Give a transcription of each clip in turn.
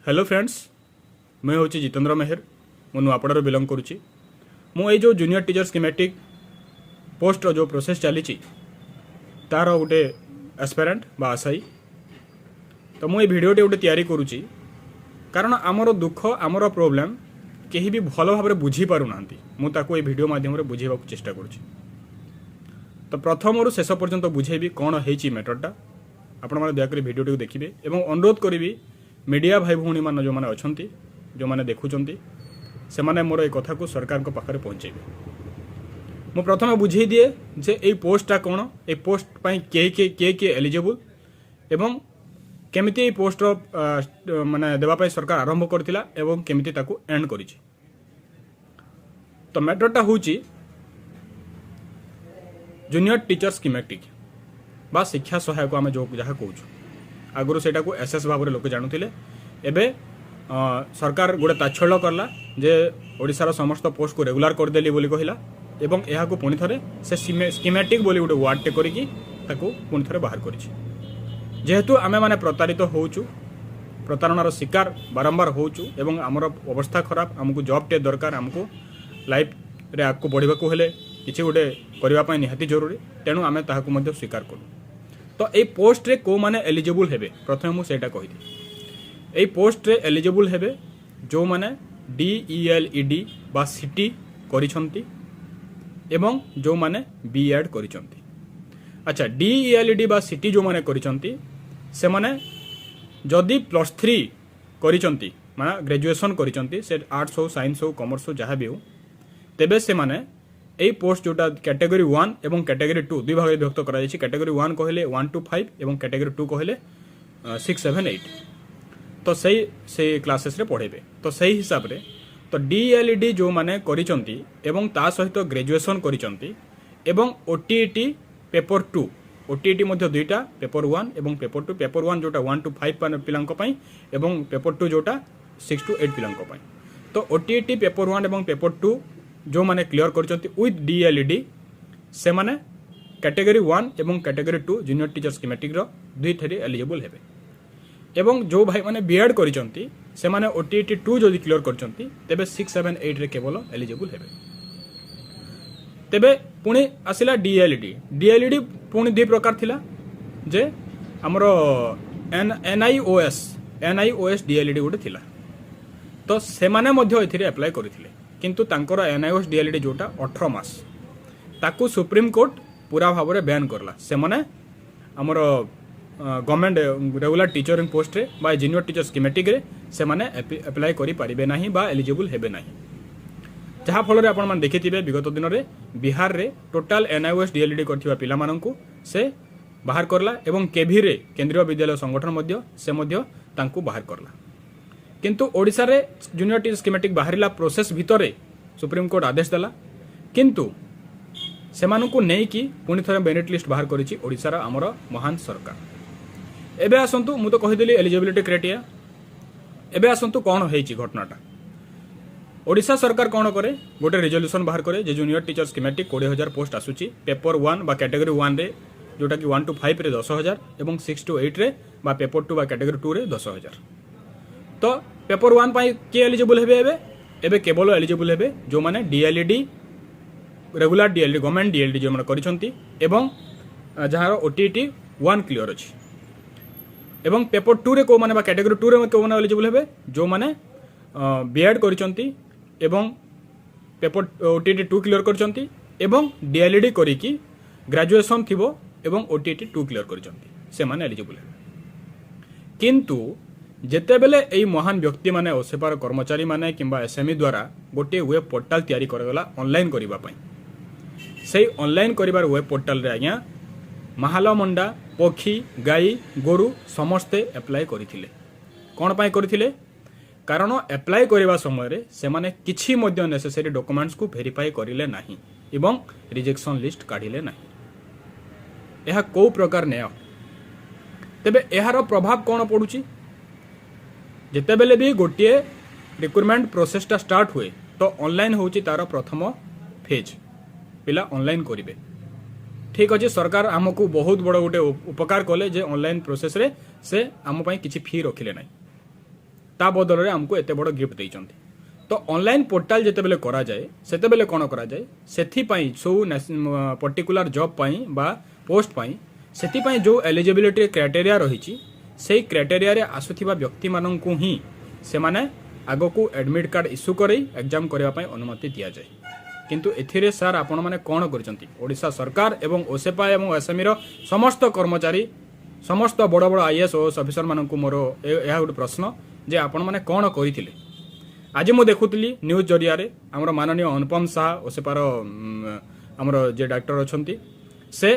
Hello friends, मैं हूँ जितेंद्र मेहर। मु नुआपड़ार बिलंग करुच्ची। मु जो जूनियर टीचर स्कीमेटिक पोस्ट जो प्रोसेस चली तार गोटे एस्पिरेंट बा आशायी। तो मुझे भिडटे गोटे तैयारी करुच्ची कारण आमर दुख आमर प्रोब्लेम कहीं भी भल भाव बुझीपार ना मुझे भिड मध्यम बुझेबा चेष्टा करुच्ची। तो प्रथम शेष पर्यंत बुझेबी कौन है मैटरटा। आपण मैंने दयाक भिडटी देखिए और अनुरोध करी मीडिया भाई भौणी मान जो मैंने अच्छा जो मैंने देखुं से मैंने मोर एक कथा को सरकार को पाखे पहुँचे। मु प्रथम बुझे दिए जे ये पोस्टा कौन, ये पोस्ट किए एलिजिबल एवं केमिति पोस्ट माने देवाई सरकार आरंभ करथिला एवं केमिति ताकू एंड करिछि। तो मैटरटा हूँ जूनियर टीचर स्कीमेटिक बा शिक्षा सहायक आम जो जहाँ कहूँ आगुरी से एसएस भाव में लोक जानूले। एबे सरकार गोटे ताच्छल्य करला जे ओडिशार समस्त पोस्ट को रेगुलर करदेली बोली कहला एवं यह पुणी थे से स्कीमेटिक बोली गोटे वार्डटे करी पुणी थे बाहर करिछि। जेहेतु आमे माने प्रतारित होउछु, प्रतारणार शिकार बारंबार होउछु एवं आमर अवस्था खराब, आमको जॉबटे दरकार, आमको लाइफ रे आगको बढ़िबाकू हेले किछि गोटे करबा पय निहाती जरूरी, तेणु आमे ताहाकू मध्ये स्वीकार करू। तो ये पोस्ट रे को माने एलिजिबल हेबे प्रथम मुझे कही ए पोस्ट रे एलिजिबल हेबे जो माने DELED बा सिटी करिसंती एवं जो माने बीएड करिसंती। अच्छा, DELED बा सिटी जो माने करिसंती से माने जदि +3 करिसंती माने ग्रेजुएशन करिसंती से आर्ट्स हो, साइंस हो, कॉमर्स हो, जहाँ भी हो, तेबे से माने এই পোস্ট जोटा कैटेगरी 1 एवं कैटेगरी 2 दुई भाग विभक्त करा जायछि। कैटेगरी 1 कहले 1 to 5 एवं कैटेगरी 2 कहले 6, 7, 8। तो से क्लासेस रे पढ़ेबे। तो सही हिसाब रे तो DELED जो माने करिसंती एवं ता सहित ग्रेजुएशन करिसंती एवं OTET पेपर 2 OTET मध्ये दुईटा पेपर 1 एवं पेपर 2। पेपर 1 जोटा 1 to 5 पिलांको पई एवं पेपर 2 जोटा 6 to 8 पिलांको पई। तो OTET पेपर 1 एवं पेपर 2 जो माने क्लियर करचंती विथ DELED से माने कैटेगरी 1 एवं कैटेगरी 2 जूनियर टीचर स्कीमेटिक रो दुई थेरी एलिजिबल हेबे। एवं जो भाई माने बीएड करिसंती से माने OTET 2 जदि क्लियर करचंती तेबे 6, 7, 8 रे केवल एलिजिबल हेबे। तेबे पुणी आसिला DELED पुणी दुई प्रकार थिला जे हमरो NIOS DELED गोटे थिला। तो से माने मध्ये एथिरे अप्लाई करिथिले किंतु तांकर NIOS DELED जोटा 18 मास ताकू सुप्रीम कोर्ट पूरा भाव में बैन करला। से माने हमर गवर्नमेंट रेगुलर टीचरिंग पोस्ट रे बा जूनियर टीचर स्कीमेटिक रे से माने अप्लाई करि पारिबे नाही बा एलिजिबल हेबे नाही। जहाँ फल आपण मान देखिथिबे विगत दिन रे बिहार रे टोटल NIOS DELED करथिबा पिला माननकू से बाहर करला एवं केभी रे केंद्रीय विद्यालय संगठन मध्य से मध्य तांकू बाहर करला। किंतु ओडिशा रे जूनियर टीचर स्कीमेटिक बाहरिला प्रोसेस भितर सुप्रीम कोर्ट आदेश देला किंतु सेमानकू नै कि पुणी थरे मेरिट लिस्ट बाहर करिछि ओडिशा रा हमर महान सरकार। एबे आसंतु मु तो कहिदेली एलिजिबिलिटी क्राइटेरिया। एबे आसंतु कोन हेछि घटनाटा। ओडिशा सरकार कोन करे गोटे रिजोल्यूशन बाहर करे जे जूनियर टीचर स्कीमेटिक 20,000 पोस्ट आसुछि। पेपर 1 बा कैटेगरी 1 रे जोटा कि 1 to 5 रे 10,000 एवं 6 to 8 रे बा पेपर 2 बा कैटेगरी 2 रे 10,000। तो पेपर 1 पाई किए एलिजिबल हेबे एबे केवल एलिजिबल हेबे जो माने DELED regular DELED government DELED जो माने करिसंती एवं जहार OTET 1 क्लियर अछि। एवं पेपर 2 रे को माने बा कैटेगरी 2 रे को माने एलिजिबल हेबे जो माने बीएड करिसंती एवं पेपर OTET 2 क्लियर करिसंती एवं DELED करी कि ग्रेजुएशन थिबो एवं OTET 2 क्लियर करिसंती से माने एलिजिबल हेबे। किंतु जेते बेले एई महान व्यक्ति माने ओसेपार कर्मचारी माने किंबा SME द्वारा गोटे वेब पोर्टाल तैयारी करगला ऑनलाइन करिबा पई सेई ऑनलाइन करिबार वेब पोर्टाल रे आज्ञा महाला मंडा पक्षी गाई गोरु समस्ते अप्लाई करिथिले। कोन पई करिथिले कारण अप्लाई करिबा समय रे से माने किछि मध्ये नेसेसरी डॉक्यूमेंट्स को वेरीफाई करिले नाही एवं रिजेक्शन लिस्ट काढिले नाही। एहा को प्रकार न्याय तेबे एहार प्रभाव कोन पडुची। जिते बेले भी गोटे रिक्रुटमेंट प्रोसेसटा स्टार्ट हुए तो ऑनलाइन होची तार प्रथम फेज पिला ऑनलाइन करिवे। ठीक अच्छे, सरकार आमको बहुत बड़ गोटे उपकार कले जे ऑनलाइन प्रोसेस रे से आम पई किछि फी रखिले नाही। ता बदल में आमको एत बड़ गिफ्ट देइचंती। तो ऑनलाइन पोर्टाल जितेबले करा जाए सेतेबेले कौन करा जाए सेथिपाई सब पर्टिकुलर जॉब पाई बा पोस्ट पाई सेथिपाई जो एलिजिबिलिटी क्राइटेरिया रही से क्राइटेरिया रे आसुथिबा व्यक्ति माननकु ही से माने आगो को एडमिट कार्ड इश्यू करे एग्जाम करबा पई अनुमति दिया जाए। किंतु एथिरे सर आपण माने कोन करचंती ओडिशा सरकार एवं ओसेपा एवं एसएमई रो समस्त कर्मचारी समस्त बड़ बड़ आईएएस ओएस ऑफिसर माननकु मोर यह गोटे प्रश्न जे आपण माने कोन करिथिले। आज मु देखुली न्यूज जरिया रे हमर माननीय अनुपम शाह ओसेपार हमर जे डॉक्टर अछंती से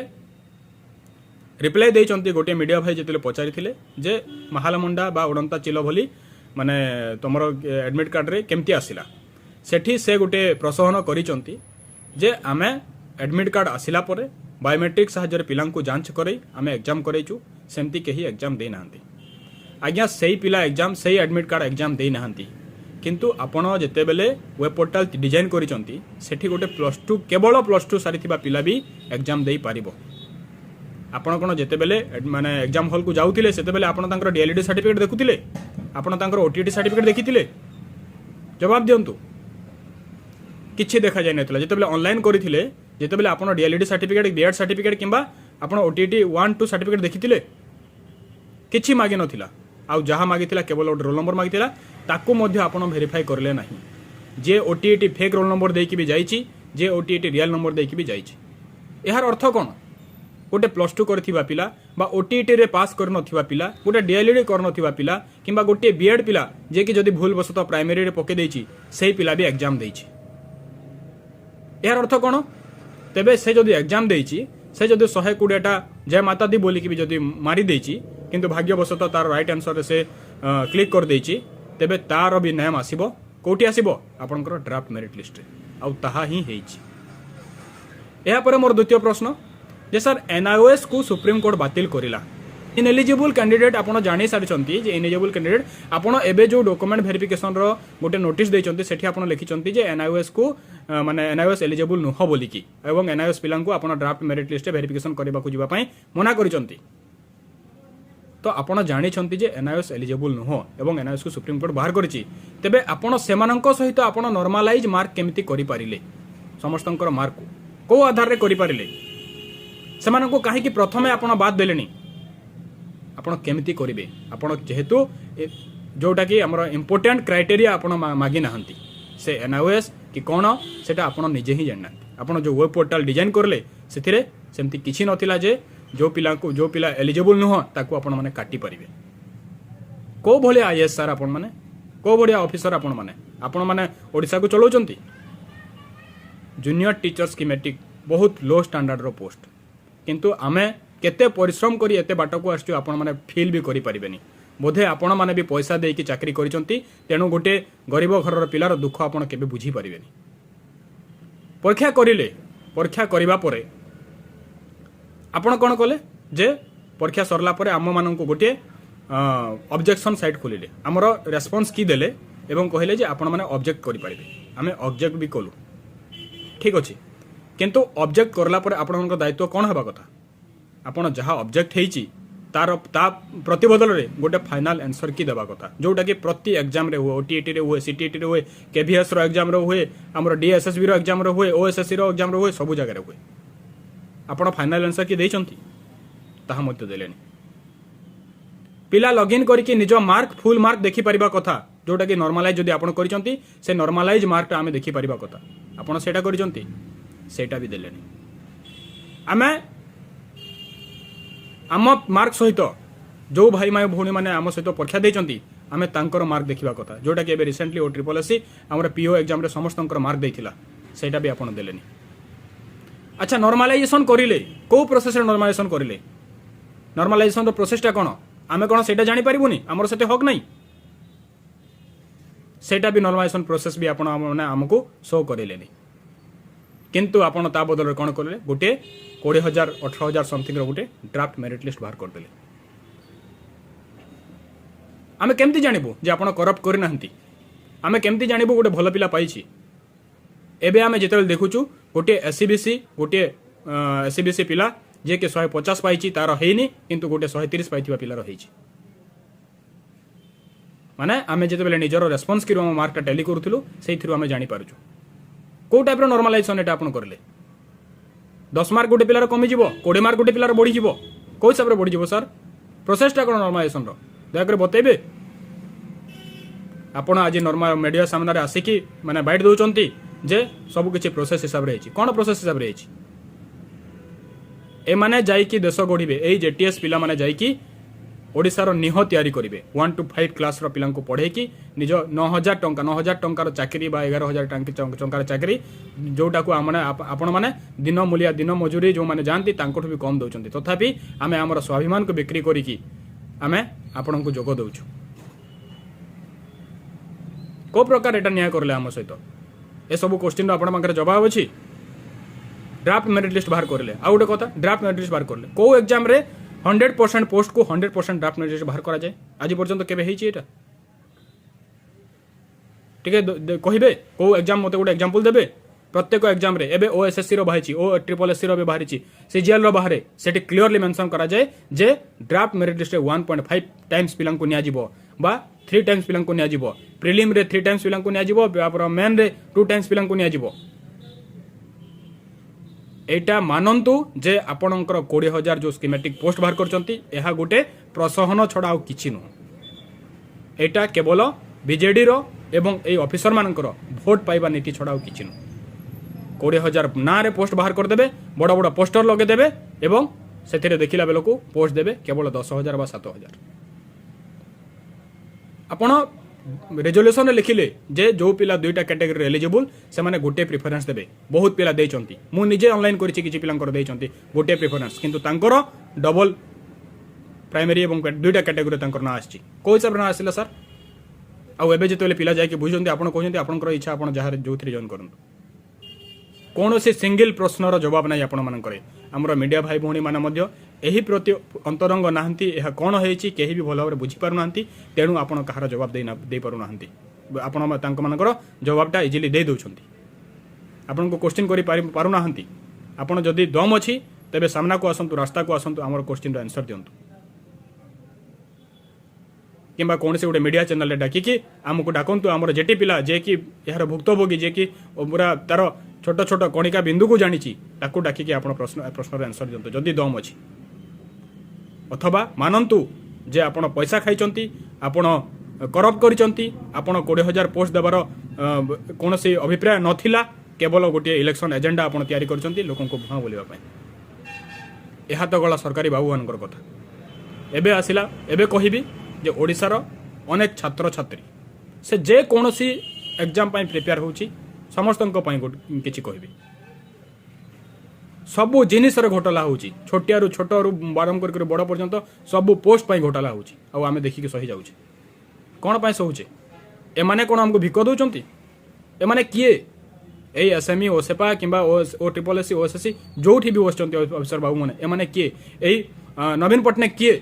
रिप्लाई देइचंती गोटे मीडिया भाई जेतले पचारिथिले जे महालमुंडा बा उड़ंता चिलो भली माने तुमर एडमिट कार्ड रे केमती आसिला सेठी से गोटे प्रसहन करिचंती जे आमे एडमिट कार्ड आसिला परे बायोमेट्रिक साहाय्य पिलांकु जांच करे आमे एग्जाम करैचु सेमती केही एग्जाम देई नाहंती। आज्ञा सेही पिला एग्जाम सेही एडमिट कार्ड एग्जाम देई नाहंती किंतु आपण जेतेबेले वेब पोर्टाल डिजाइन करिचंती सेठी गोटे +2 केवल +2 सारिथिबा पिला भी एग्जाम देई पारिबो। आपण कोन जेतेबेले माने एग्जाम हॉल को जाउथिले सेतेबेले आपण तांकर डीएलईडी सर्टिफिकेट देखुथिले आपण तांकर ओटीटी सर्टिफिकेट देखिथिले जवाब दियंतु किछि देखा जाय नथिला जेतेबेले ऑनलाइन करिथिले जेतेबेले आपण डीएलईडी सर्टिफिकेट बीएड सर्टिफिकेट किंबा आपण ओटीटी 1 2 सर्टिफिकेट देखिथिले किछि मागे नथिला आउ जहा मागिथिला केवल रोल नंबर मागिथिला ताकू मध्य आपण वेरीफाई करले नाही जे ओटीटी फेक रोल नंबर देकी भी जाईची जे ओटीटी रियल नंबर देकी भी जाईची। एहार अर्थ कोन गोटे +2 करथिबा पिला बा ओटीटी रे पास कर नथिबा पिला गोटे डीएलईडी कर नथिबा पिला किंबा गोटे बीएड पिला जे कि जदी भूल बसत प्राइमरी रे पके देइची सेही पिला भी एग्जाम देइची। एहार अर्थ कोन तेबे से जदी एग्जाम देइची से जदी 120 टा जय माता दी बोली कि भी जदी मारी देइची किंतु भाग्यवशत तार राइट आंसर से क्लिक कर देइची तेबे तार भी नाम आसीबो कोठी आसीबो आपनकर ड्राफ्ट मेरिट लिस्ट रे आउ ताहा ही हेइची। एहा परे मोर द्वितीय प्रश्न जे सर एनआईओएस को सुप्रीम कोर्ट बातिल करिला इनएलिजिबल कैंडिडेट आपण जानि सारिचंती जे इनएलिजिबल कैंडिडेट आपण एबे जो डॉक्यूमेंट वेरिफिकेशन रो गोटे नोटिस दैचंती सेठी आपण लिखिचंती जे एनआईओएस को माने एनआईओएस एलिजिबल नुह बोली की एवं एनआईओएस पिलांको आपण ड्राफ्ट मेरिट लिस्ट वेरिफिकेशन करबा को जिबा पई मना करिचंती। तो आपण जानिछंती जे एनआईओएस एलिजिबल नुह एवं एनआईओएस को सुप्रीम कोर्ट बाहर करिछि तेबे आपण सेमानंको सहित आपण नॉर्मलाइज मार्क केमिति करि पारिले समस्तंकर मार्क को आधार रे करि पारिले सेमानंको काहे कि प्रथमे आपण बात देलेनी आपण केमिति करिवे आपण जेहेतु जोटा कि हमर इंपोर्टेंट क्राइटेरिया आपण मागी नाहंती से एनआईओएस कि कोन सेटा आपण निजे ही जानना आपण जो वेब पोर्टल डिजाइन करले सेथिरे सेमति किछि नथिला जे जो पिला एलिजिबल नुह ताकू आपण माने काटी परिवे को भले आईएएस सर आपण माने को बढ़िया ऑफिसर आपण माने ओडिसा को चलाउचंती जूनियर टीचर स्कीमेटिक बहुत लो स्टैंडर्ड रो पोस्ट किंतु आमे केते परिश्रम करी एते बाट को आछू आपण माने फील भी करि परिबेनी बोधे आपण माने भी पैसा देकी चाकरी करिसंती तेनु गोटे गरीब घरर पिलार दुख आपण केबे बुझी परिबेनी। परीक्षा करिबा परे आपण कोन कले जे परीक्षा सरला परे आम माननको गोटे ऑब्जेक्शन साइट खोलिले हमर रेस्पॉन्स की देले एवं कहले जे आपण माने ऑब्जेक्ट करि परिबे आमे ऑब्जेक्ट भी कलु ठीक अछि किंतु ऑब्जेक्ट करला परे आपनकर दायित्व कोन हेबा कथा आपण जहाँ ऑब्जेक्ट हेची तार ता प्रतिबदल रे गोटे फाइनल आंसर की देबा कथा जोटा कि प्रति एग्जाम रे हुए ओटीईटी रे हुए सीटीईटी रे हुए केवीएस रो एग्जाम रे हुए हमर डीएसएसबी रो एग्जाम रे हुए ओएसएससी रो एग्जाम रे हुए सब जगह रे हुए आपण फाइनल आंसर की देइचंती ताहा मते देलेनी पिला लॉगिन करके निज मार्क फुल मार्क देखि परिबा कथा जोटा कि नॉर्मलाइज जदी आपण करिचंती से नॉर्मलाइज मार्क आमे देखि परिबा कथा आपण सेटा करिचंती सेटा भी देलेनी आमे आम मार्क सहित जो भाई माय भौणी माने आम सहित परीक्षा देइचंती आमे तांकर मार्क देखिबा कथा जोटा कि एबे रिसेंटली ओ ट्रिपल एससी हमर पीओ एग्जाम रे समस्तंकर मार्क देइथिला सेटा भी आपण देलेनी। अच्छा नॉर्मलाइजेशन करिले को प्रोसेस रे नॉर्मलाइजेशन करिले नॉर्मलाइजेशन रो प्रोसेसटा कोन आमे कोन सेटा जानि परिबुनी हमर सेते हक नै सेटा भी नॉर्मलाइजेशन प्रोसेस भी आपण माने हमको शो करिलेनी किंतु आपण ता बदल रे कोन करले गोटे 20,000 18,000 समथिंग रो गोटे ड्राफ्ट मेरिट लिस्ट बाहर कर देले आमे केमती जानिबो जे आपण करप्ट करि नाहंती आमे केमती जानिबो गोटे भलो पिला पाइछि एबे आमे जेतेबेल देखुछु गोटे एससीबीसी पिला जे के 150 पाइछि तार हेइनी किंतु गोटे 130 पाइथिबा पिला रहिछि माने आमे जेतेबेले निजर रेस्पॉन्स किरो मार्कटा टैली करूथुलु सेहि थ्रू आमे जानि पारुछु को टाइप रो नॉर्मलाइजेशन एटा आपण करले 10 मार्क गोटे पिलार कमी जीवो 20 मार्क गोटे पिलार बढ़ी जीवो को हिसाब रे बढ़ी जीवो सर प्रोसेसटा कोन नॉर्मलाइजेशन रो दया कर बतेबे आपण आज नॉर्मल मीडिया सामने आसिकी माने बाइट दउचंती जे सब किछि प्रोसेस हिसाब रे हिची कोन प्रोसेस हिसाब रे हिची ए माने जाई कि देश गढ़िबे एई जेटीएस पिला माने जाई कि ओडिसा रो निह तयारी करिवे 1 to 5 क्लास रो पिलांको पढे कि निज 9000 टंका रो चाकरी बा 11000 टंका रो चाकरी जोटा को आमने आपण माने दिन मूलिया दिन मजूरी जो माने जानती तांकोठु भी कम दउचंती तथापि आमे हमर स्वाभिमान को बिक्री करी कि आमे आपण को जोग दउछु को प्रकार एटा न्याय करले हम सहित ए सब क्वेश्चन आपण मांकर जवाब अछि ड्राफ्ट मेरिट लिस्ट बाहर करले आ गोटे कथा ड्राफ्ट मेरिट लिस्ट बाहर करले को एग्जाम रे 100% पोस्ट को 100% ड्राफ्ट मेरिट लिस्ट बाहर करा जाए आज पर्यंत केबे हेची एटा ठीक है कहिबे को एग्जाम मते गोटे एग्जांपल देबे प्रत्येक एग्जाम रे एबे ओएसएससी रो बाहिची ओ ट्रिपल एससी रो बे बाहिची सीजीएल रो बाहरे सेठी क्लियरली मेंशन करा जाए जे ड्राफ्ट मेरिट लिस्ट रे 1.5 टाइम्स पिलां को निया जिवो बा 3 टाइम्स पिलां को निया जिवो प्रीलिम रे 3 टाइम्स पिलां को निया जिवो पर मेन रे 2 टाइम्स पिलां को निया जिवो एटा मानंतु जे आपणकर 20,000 जो स्कीमेटिक पोस्ट बाहर करचंती एहा गोटे प्रसहन छडा आ किछि न एटा केवल बीजेडी रो एवं ए ऑफिसर मानकर भोट पाइबा नीति छडा आ किछि न 20,000 ना रे पोस्ट बाहर कर देबे बड़ बड़ पोस्टर लगे देबे एवं सेथिरे देखिला बेलको पोस्ट देबे केवल 10,000 बा 7,000 आपण रेजोल्यूशन लिखिले जे जो पिला दुईटा कैटेगरी एलिजिबल से माने गोटे प्रेफरेंस देबे बहुत पिला देइचंती मु निजे ऑनलाइन करिछि किछि पिलांकर देइचंती गोटे प्रेफरेंस किंतु तांकर डबल प्राइमरी एवं दुईटा कैटेगरी तांकर ना आछि को हिसाब ना आसिला सर आ एबे जेतेले पिला जाय कि बुझुंती आपण कहउंती आपनकर इच्छा आपण जहार जोथि जॉइन करंतु कौनसी सिंगल प्रश्नर जवाब ना आपण मानकर आमर मीडिया भाई भौणी मान मध्य एही प्रति अंतरंग नाहंती एहा कोन हेछि केही भी भल भाबरे बुझी पारु नाहंती तेणु आपण कहार जवाब दे पारु नाहंती आपण तांक मानकर जवाबटा इजिली दे दउछंती आपण को क्वेश्चन करि पारु नाहंती आपण जदि दम अछि तबे सामना को आसंतु रास्ता को आसंतु हमर क्वेश्चन रो आंसर दियंतु किंबा कौन से गोटे मीडिया चैनल रे डाकी कि आमको डाकंतु हमर जेटी पिला जे कि यार भुक्तभोगी जे कि पूरा तार छोट छोट कणिका बिंदु को जानी ताकू डाकी आपण प्रश्न आंसर दियंतु जदि दम अछि अथवा मानंतु जे आपण पैसा खाइचंती आपण करप्ट करिचंती आपण 20,000 पोस्ट देबार कौन से अभिप्राय नथिला केवल गोटे इलेक्शन एजेंडा आपण तयारी करचंती लोकन को भुआ बोलिबा पय एहा तो गला सरकारी बाबू मानकर कथा एबे आसिला एबे कहिबी जे ओडिसा रो अनेक छात्र छात्री से जे कोनोसी एग्जाम पय प्रिपेयर होउची समस्तन को पय किछि कहिबी सबु जिनिस रे घोटाला होउची छोटियारू छोटरू बारम कर बड़ पर्यंत सबु पोस्ट पय घोटाला होउची आ आमे देखि के सही जाउची कोन पय सहुचे ए माने कोन हमको भिक दउचंती ए माने किए ए एसएमई ओसेपा किंबा ओ ट्रिपल एससी ओएसएससी जोठी भी बसचंती ऑफिसर बाबू माने ए माने किए ए नवीन पटनायक किए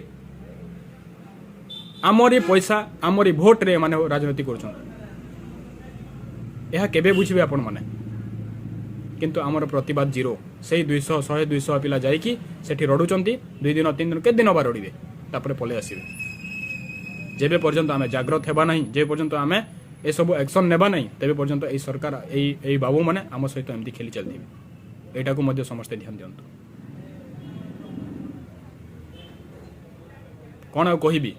आमरी पैसा आमरी भोट रे माने राजनीति करछन यह केबे बुझिबे आपण माने किंतु आमर प्रतिवाद जीरो से 200 100 200 पिला जाई कि सेठी रडुचंती 2 दिन 3 दिन के दिन बार रडिबे तापर पले आसीबे जेबे पर्यंत आमे जागृत हेबा नहीं जे पर्यंत आमे ए सब एक्शन नेबा नहीं तेबे पर्यंत ए सरकार ए बाबू माने आम सहित एमती खेली चलथिबे एटा को मध्य समस्त ध्यान दियंतु कोन कहिबी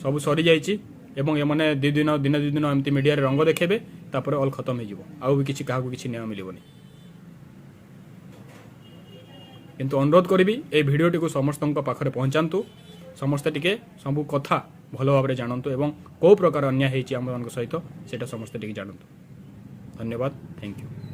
सब सरी जाइछि एवं एमने दिन 2 दिन एमती मीडिया रे रंग देखेबे तापर ऑल खत्म हे जिवो आउ भी किछि काहा को किछि न्याय मिलिबोनी किंतु अनुरोध करी ए भिडियोटी को समस्त पाखरे पहुंचातु समस्ते टिके सब कथा भल भाव जानतु एवं कौ प्रकार अन्याय होती आम सहित सेटा समस्ते टिके जानतु धन्यवाद थैंक यू।